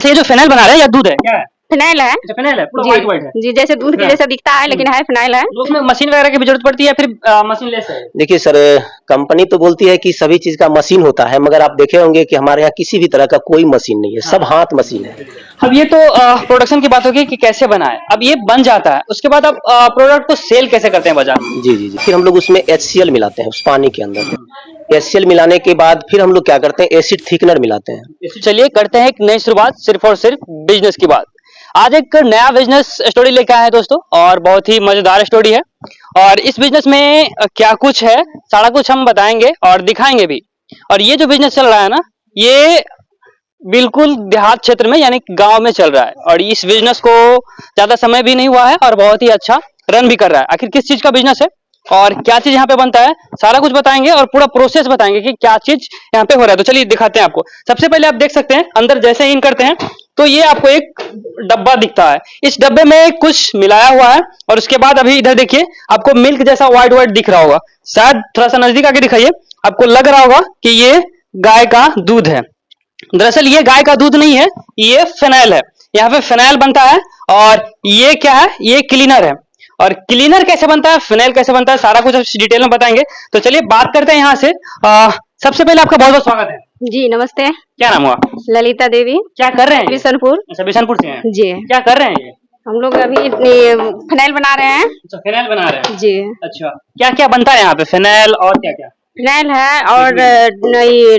ये जो फिनाइल बना रहे हैं या दूध है क्या है? फिनाइल है। अच्छा फिनाइल है, पूरा जी, व्हाइट व्हाइट है। जी जैसे दूध के जैसा दिखता है लेकिन है फिनाइल है। तो उसमें मशीन वगैरह की भी जरूरत पड़ती है फिर मशीन लेस है? देखिए सर, कंपनी तो बोलती है कि सभी चीज का मशीन होता है, मगर आप देखे होंगे कि हमारे यहाँ किसी भी तरह का कोई मशीन नहीं है, सब हाथ मशीन है। अब ये तो प्रोडक्शन की बात होगी कि कैसे बनाए, अब ये बन जाता है उसके बाद आप प्रोडक्ट को सेल कैसे करते हैं बाजार में? जी जी जी। फिर हम लोग उसमें HCl मिलाते हैं उस पानी के अंदर। HCl मिलाने के बाद फिर हम लोग क्या करते हैं, एसिड थिकनर मिलाते हैं। चलिए करते हैं एक नई शुरुआत सिर्फ और सिर्फ बिजनेस की बात। आज एक नया बिजनेस स्टोरी लेके आए हैं दोस्तों, और बहुत ही मजेदार स्टोरी है। और इस बिजनेस में क्या कुछ है सारा कुछ हम बताएंगे और दिखाएंगे भी। और ये जो बिजनेस चल रहा है ना, ये बिल्कुल देहात क्षेत्र में यानी गांव में चल रहा है। और इस बिजनेस को ज्यादा समय भी नहीं हुआ है और बहुत ही अच्छा रन भी कर रहा है। आखिर किस चीज का बिजनेस है और क्या चीज यहाँ पे बनता है, सारा कुछ बताएंगे और पूरा प्रोसेस बताएंगे कि क्या चीज यहाँ पे हो रहा है। तो चलिए दिखाते हैं आपको। सबसे पहले आप देख सकते हैं अंदर जैसे ही इन करते हैं तो ये आपको एक डब्बा दिखता है। इस डब्बे में कुछ मिलाया हुआ है और उसके बाद अभी इधर देखिए आपको मिल्क जैसा व्हाइट व्हाइट दिख रहा होगा। शायद थोड़ा सा नजदीक आके दिखाइए, आपको लग रहा होगा कि ये गाय का दूध है। दरअसल ये गाय का दूध नहीं है, ये फिनाइल है। यहाँ पे फिनाइल बनता है। और ये क्या है, ये क्लीनर है। और क्लीनर कैसे बनता है, फिनाइल कैसे बनता है, सारा कुछ डिटेल में बताएंगे। तो चलिए बात करते हैं यहाँ से। सबसे पहले आपका बहुत बहुत स्वागत है। जी नमस्ते। क्या नाम हुआ? ललिता देवी। क्या कर रहे हैं? बिशनपुर। अच्छा बिशनपुर से हैं। जी। क्या कर रहे हैं ये? हम लोग अभी फिनाइल बना रहे हैं। अच्छा फिनाइल बना रहे हैं। जी। अच्छा क्या क्या बनता है यहाँ पे, फिनाइल और क्या क्या? फिनाइल है और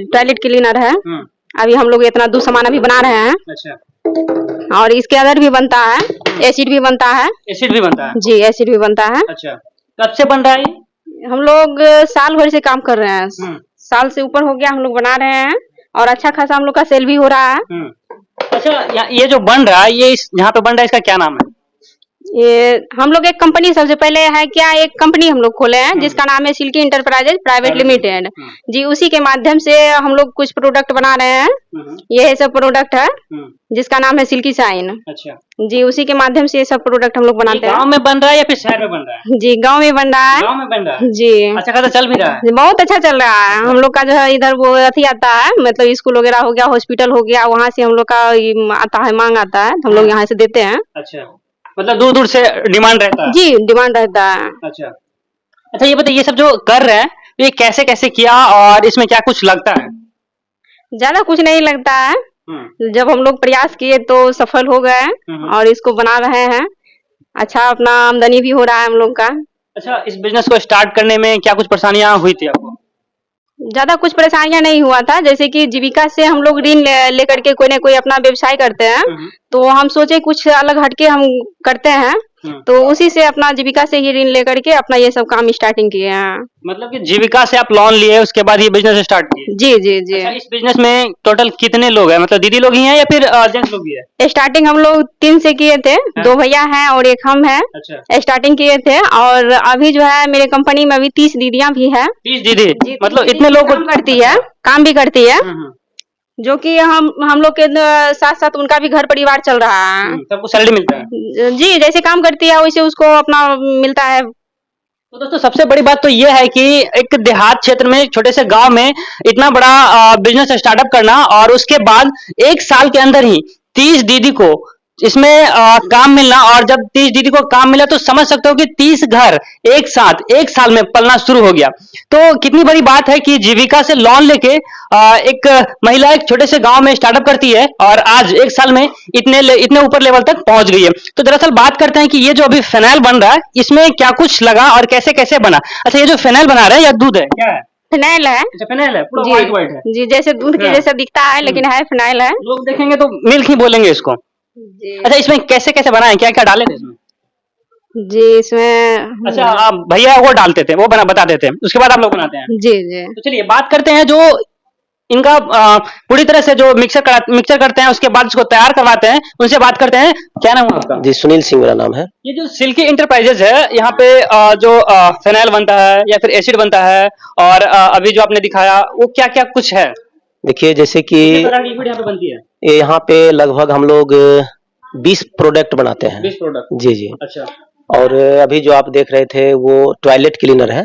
टॉयलेट क्लीनर है। अभी हम लोग इतना दूध सामान अभी बना रहे हैं। अच्छा। और इसके अंदर भी बनता है, एसिड भी बनता है। एसिड भी बनता है? जी एसिड भी बनता है। अच्छा कब से बन रहा है ये? हम लोग साल भर से काम कर रहे हैं। साल से ऊपर हो गया हम लोग बना रहे हैं और अच्छा खासा हम लोग का सेल भी हो रहा है। अच्छा ये जो बन रहा है, ये यहाँ पे बन रहा है, इसका क्या नाम है? ये हम लोग एक कंपनी सबसे पहले है क्या, एक कंपनी हम लोग खोले हैं जिसका नाम है सिल्की इंटरप्राइजेज प्राइवेट लिमिटेड। जी उसी के माध्यम से हम लोग कुछ प्रोडक्ट बना रहे हैं। ये सब प्रोडक्ट है जिसका नाम है सिल्की शाइन। अच्छा जी उसी के माध्यम से ये सब प्रोडक्ट हम लोग बनाते हैं। गांव में बन रहा है या फिर शहर में बन रहा है? जी गांव में बन रहा है। गांव में बन रहा है। जी अच्छा खासा चल भी रहा है? बहुत अच्छा चल रहा है। हम लोग का जो है इधर वो अथी आता है, मतलब स्कूल वगैरह हो गया, हॉस्पिटल हो गया, वहाँ से हम लोग का आता है, मांग आता है, हम लोग यहाँ से देते हैं। अच्छा मतलब दूर दूर से डिमांड रहता है? जी डिमांड रहता है। अच्छा अच्छा ये बताइए, ये सब जो कर रहे हैं ये कैसे कैसे किया और इसमें क्या कुछ लगता है? ज्यादा कुछ नहीं लगता है। जब हम लोग प्रयास किए तो सफल हो गए और इसको बना रहे हैं। अच्छा अपना आमदनी भी हो रहा है हम लोग का। अच्छा इस बिजनेस को स्टार्ट करने में क्या कुछ परेशानियां हुई थी आपको? ज्यादा कुछ परेशानियां नहीं हुआ था। जैसे कि जीविका से हम लोग ऋण लेकर के कोई न कोई अपना व्यवसाय करते हैं, तो हम सोचे कुछ अलग हटके हम करते हैं, तो उसी से अपना जीविका से ही ऋण लेकर के अपना ये सब काम स्टार्टिंग किए हैं। मतलब कि जीविका से आप लोन लिए उसके बाद ये बिजनेस स्टार्ट किए? जी जी जी। अच्छा, इस बिजनेस में टोटल कितने लोग हैं, मतलब दीदी लोग ही हैं या फिर जेंट्स लोग भी है? स्टार्टिंग हम लोग 3 से किए थे। 2 भैया हैं और एक हम हैं। अच्छा। स्टार्टिंग किए थे और अभी जो है मेरे कंपनी में अभी 30 दीदियां भी है। 30 दीदी? मतलब इतने लोग करती है, काम भी करती है, जो कि हम लोग के साथ साथ उनका भी घर परिवार चल रहा है। सबको सैलरी मिलता है? जी जैसे काम करती है वैसे उसको अपना मिलता है। तो दोस्तों सबसे बड़ी बात तो ये है कि एक देहात क्षेत्र में छोटे से गांव में इतना बड़ा बिजनेस स्टार्टअप करना और उसके बाद 1 साल के अंदर ही 30 दीदी को इसमें काम मिलना। और जब 30 दीदी को काम मिला तो समझ सकते हो कि 30 घर एक साथ 1 साल में पलना शुरू हो गया। तो कितनी बड़ी बात है कि जीविका से लोन लेके एक महिला एक छोटे से गांव में स्टार्टअप करती है और आज 1 साल में इतने ऊपर लेवल तक पहुंच गई है। तो दरअसल बात करते हैं कि ये जो अभी फिनाइल बन रहा है इसमें क्या कुछ लगा और कैसे कैसे बना। अच्छा ये जो फिनाइल बना रहे हैं या दूध है, क्या है? फिनाइल है। अच्छा फिनाइल है, पूरा व्हाइट व्हाइट है। जी जैसे दूध के जैसा दिखता है लेकिन है फिनाइल है। लोग देखेंगे तो मिल्क ही बोलेंगे इसको। अच्छा इसमें कैसे कैसे बनाए, क्या क्या डाले थे इसमें? जी इसमें अच्छा भैया वो डालते थे, वो बता देते हैं, उसके बाद आप लोग बनाते हैं? जी जी। तो चलिए बात करते हैं जो इनका पूरी तरह से जो मिक्सर करते हैं उसके बाद उसको तैयार करवाते हैं, उनसे बात करते हैं। क्या नाम है आपका? जी सुनील सिंह मेरा नाम है। ये जो सिल्की इंटरप्राइजेज है यहाँ पे जो फिनाइल बनता है या फिर एसिड बनता है और अभी जो आपने दिखाया वो क्या क्या कुछ है? देखिए जैसे कि लिक्विड यहाँ पे बनती है, यहाँ पे लगभग हम लोग 20 प्रोडक्ट बनाते हैं। 20 प्रोडक्ट? जी जी। अच्छा। और अभी जो आप देख रहे थे वो टॉयलेट क्लीनर है,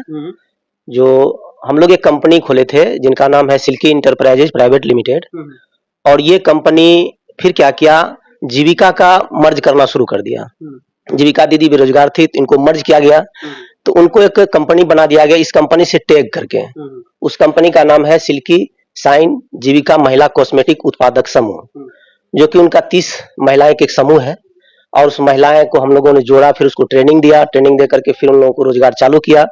जो हम लोग एक कंपनी खोले थे जिनका नाम है सिल्की इंटरप्राइजेज प्राइवेट लिमिटेड। और ये कंपनी फिर क्या किया, जीविका का मर्ज करना शुरू कर दिया। जीविका दीदी बेरोजगार थी, तो इनको मर्ज किया गया, तो उनको एक कंपनी बना दिया गया, इस कंपनी से टैग करके। उस कंपनी का नाम है सिल्की शाइन जीविका महिला कॉस्मेटिक उत्पादक समूह, जो कि उनका 30 महिलाएं के एक समूह है। और उस महिलाएं को हम लोगों ने जोड़ा, फिर उसको ट्रेनिंग दिया, ट्रेनिंग दे करके फिर उन लोगों को रोजगार चालू किया।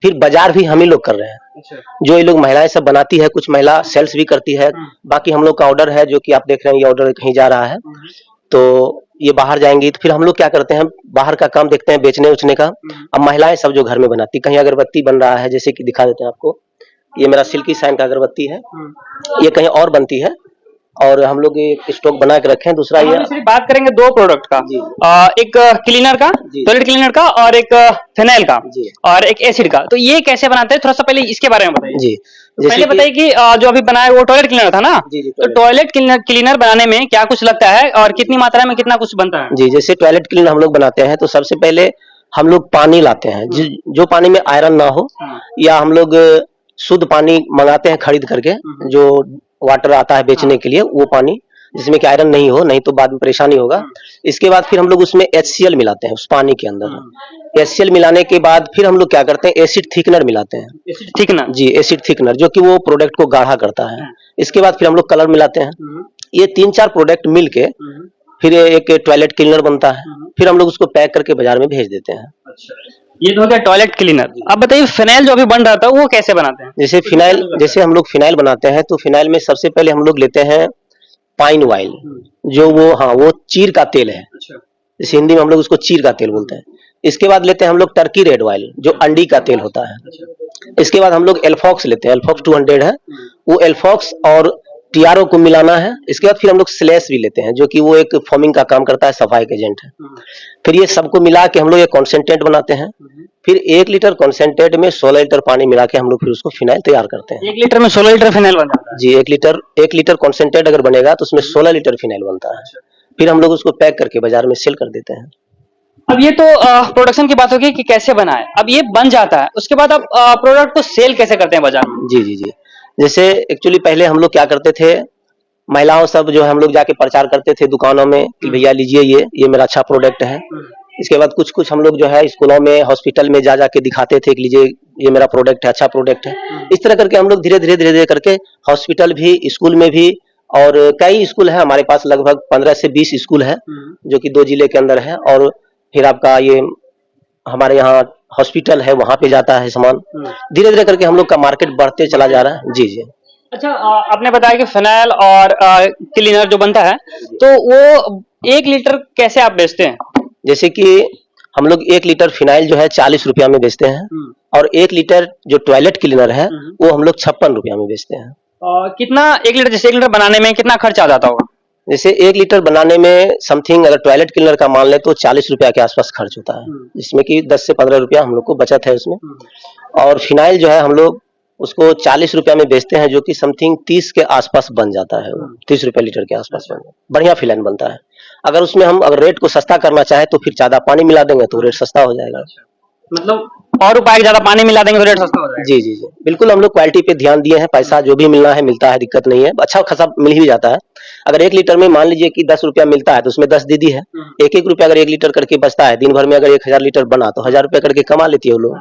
फिर बाजार भी हम ही लोग कर रहे हैं। जो ये लोग महिलाएं सब बनाती है, कुछ महिला सेल्स भी करती है। बाकी हम लोग का ऑर्डर है, जो कि आप देख रहे हैं, ये ऑर्डर कहीं जा रहा है, तो ये बाहर जाएंगी। तो फिर हम लोग क्या करते हैं, बाहर का काम देखते हैं, बेचने उचने का। अब महिलाएं सब जो घर में बनाती, कहीं अगरबत्ती बन रहा है, जैसे कि दिखा देते हैं आपको, ये मेरा सिल्की शाइन का अगरबत्ती है, ये कहीं और बनती है, और हम लोग ये स्टॉक बना के रखे हैं। दूसरा ये सिर्फ बात करेंगे 2 प्रोडक्ट का, एक क्लीनर का, टॉयलेट क्लीनर का, और एक फिनाइल का, और एक एसिड का। तो ये कैसे बनाते हैं, थोड़ा सा पहले इसके बारे में बताइए। जी, पहले बताइए कि जो अभी बनाया वो टॉयलेट क्लीनर था ना, तो टॉयलेट क्लीनर बनाने में क्या कुछ लगता है और कितनी मात्रा में कितना कुछ बनता है? जी, जैसे टॉयलेट क्लीनर हम लोग बनाते हैं, तो सबसे पहले हम लोग पानी लाते हैं, जो पानी में आयरन ना हो, या हम लोग शुद्ध पानी मंगाते हैं खरीद करके, जो वाटर आता है बेचने के लिए, वो पानी जिसमें कि आयरन नहीं हो, नहीं तो बाद में परेशानी होगा। इसके बाद फिर हम लोग उसमें HCl मिलाते हैं उस पानी के अंदर। HCl मिलाने के बाद फिर हम लोग क्या करते हैं, एसिड थिकनर मिलाते हैं। Acid thickener? जी, एसिड थिकनर, जो कि वो प्रोडक्ट को गाढ़ा करता है। इसके बाद फिर हम लोग कलर मिलाते हैं। ये 3-4 प्रोडक्ट मिल के फिर एक टॉयलेट क्लीनर बनता है। फिर हम लोग उसको पैक करके बाजार में भेज देते हैं। अच्छा, ये तो हो गया टॉयलेट क्लीनर। अब बताइए फिनाइल जो अभी बन रहा था वो कैसे बनाते हैं? जैसे हम लोग फिनाइल बनाते हैं, तो फिनाइल में सबसे पहले हम लोग लेते हैं पाइन ऑयल, जो वो चीर का तेल है। जैसे हिंदी में हम लोग उसको चीर का तेल बोलते हैं। इसके बाद लेते हैं हम लोग टर्की रेड ऑयल, जो अंडी का तेल होता है। इसके बाद हम लोग एल्फॉक्स लेते हैं, एल्फॉक्स 200 है, वो एल्फॉक्स और TRO को मिलाना है। इसके बाद फिर हम लोग स्लैश भी लेते हैं, जो कि वो एक फॉर्मिंग का काम करता है, सफाई का एजेंट है। फिर ये सबको मिला के हम लोग एक कॉन्सेंट्रेट बनाते हैं। फिर 1 लीटर कॉन्सेंट्रेट में 16 लीटर पानी मिला के हम लोग फिर उसको फिनाइल तैयार करते हैं। 1 लीटर में 16 लीटर फिनाइल बन जाता है? जी, 1 लीटर कॉन्सेंट्रेट अगर बनेगा तो उसमें 16 लीटर फिनाइल बनता है। फिर हम लोग उसको पैक करके बाजार में सेल कर देते हैं। अब ये तो प्रोडक्शन की बात होगी कि कैसे बना है। अब ये बन जाता है, उसके बाद आप प्रोडक्ट को सेल कैसे करते हैं बाजार में? जी। जैसे एक्चुअली पहले हम लोग क्या करते थे, महिलाओं सब जो हम लोग जाके प्रचार करते थे दुकानों में कि भैया लीजिए, ये मेरा अच्छा प्रोडक्ट है। इसके बाद कुछ हम लोग जो है स्कूलों में, हॉस्पिटल में जा के दिखाते थे कि लीजिए, ये मेरा प्रोडक्ट है, अच्छा प्रोडक्ट है। इस तरह करके हम लोग धीरे धीरे करके हॉस्पिटल भी, स्कूल में भी, और कई स्कूल है हमारे पास, लगभग 15 से 20 स्कूल है, जो कि 2 जिले के अंदर है। और फिर आपका ये हमारे यहाँ हॉस्पिटल है, वहां पे जाता है सामान। धीरे धीरे करके हम लोग का मार्केट बढ़ते चला जा रहा है। जी। अच्छा, आपने बताया कि फिनाइल और क्लीनर जो बनता है, तो वो 1 लीटर कैसे आप बेचते हैं? जैसे कि हम लोग 1 लीटर फिनाइल जो है 40 रुपया में बेचते हैं, और 1 लीटर जो टॉयलेट क्लीनर है वो हम लोग 56 रुपया में बेचते हैं। कितना 1 लीटर, जैसे 1 लीटर बनाने में कितना खर्चा आ जाता होगा? जैसे 1 लीटर बनाने में समथिंग, अगर टॉयलेट क्लीनर का मान ले तो 40 रुपया के आसपास खर्च होता है, जिसमें कि 10 से 15 रुपया हम लोग को बचत है उसमें। और फिनाइल जो है हम लोग उसको 40 रुपया में बेचते हैं, जो कि समथिंग 30 के आसपास बन जाता है। 30 रुपया लीटर के आसपास बढ़िया फिनाइल बनता है। अगर उसमें हम अगर रेट को सस्ता करना चाहे तो फिर ज्यादा पानी मिला देंगे तो रेट सस्ता हो जाएगा। मतलब और रुपए ज्यादा पानी मिला देंगे तो रेट सस्ता हो जाएगा? जी, बिल्कुल। हम लोग क्वालिटी पे ध्यान दिए हैं, पैसा जो भी मिलना है मिलता है, दिक्कत नहीं है, अच्छा खासा मिल ही जाता है। अगर 1 लीटर में मान लीजिए कि 10 रुपया मिलता है, तो उसमें 10 दीदी है, 1-1 रुपया अगर 1 लीटर करके बचता है, दिन भर में अगर 1000 लीटर बना तो 1000 रुपया करके कमा लेती है वो लोग।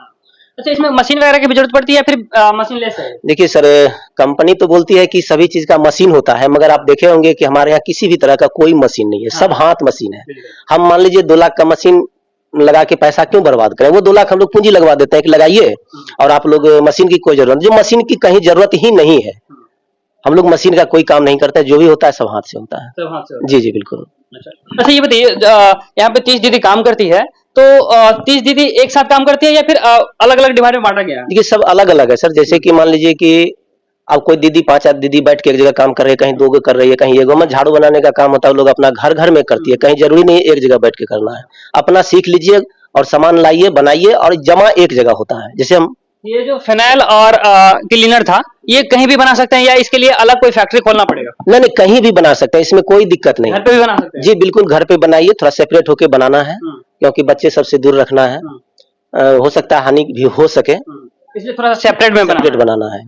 अच्छा, इसमें मशीन वगैरह की भी जरूरत पड़ती है या फिर मशीन लेस है? देखिए सर, कंपनी तो बोलती है कि सभी चीज का मशीन होता है, मगर आप देखे होंगे कि हमारे यहाँ किसी भी तरह का कोई मशीन नहीं है, सब हाथ मशीन है। हम मान लीजिए 2 लाख का मशीन लगा के पैसा क्यों बर्बाद करें, वो 2 लाख हम लोग पूंजी लगवा देते हैं कि लगाइए, और आप लोग मशीन की कोई जरूरत, जो मशीन की कहीं जरूरत ही नहीं है। हम लोग मशीन का कोई काम नहीं करते, जो भी होता है सब हाथ से होता है। सब हाथ से होता है? जी बिल्कुल। अच्छा, ये बताइए, यहाँ पे 30 दीदी काम करती है, तो 30 दीदी एक साथ काम करती है या फिर अलग अलग डिवाइड में बांटा गया है? देखिए सब अलग अलग है सर। जैसे कि मान लीजिए कि अब कोई दीदी 5 दीदी बैठ के एक जगह काम कर रही है, कहीं 2 कर रही है, कहीं एगो में झाड़ू बनाने का काम होता है, लोग अपना घर में करती है, कहीं जरूरी नहीं एक जगह बैठ के करना है। अपना सीख लीजिए और सामान लाइए, बनाइए, और जमा एक जगह होता है। जैसे हम ये जो फिनाइल और क्लीनर था, ये कहीं भी बना सकते हैं या इसके लिए अलग कोई फैक्ट्री खोलना पड़ेगा? नहीं, कहीं भी बना सकते हैं, इसमें कोई दिक्कत नहीं। घर पे भी बना सकते हैं? जी बिल्कुल, घर पे बनाइए, थोड़ा सेपरेट होके बनाना है, क्योंकि बच्चे सबसे दूर रखना है। हो सकता है हानि भी हो सके, इसलिए थोड़ा सा सेपरेट में बनाना है।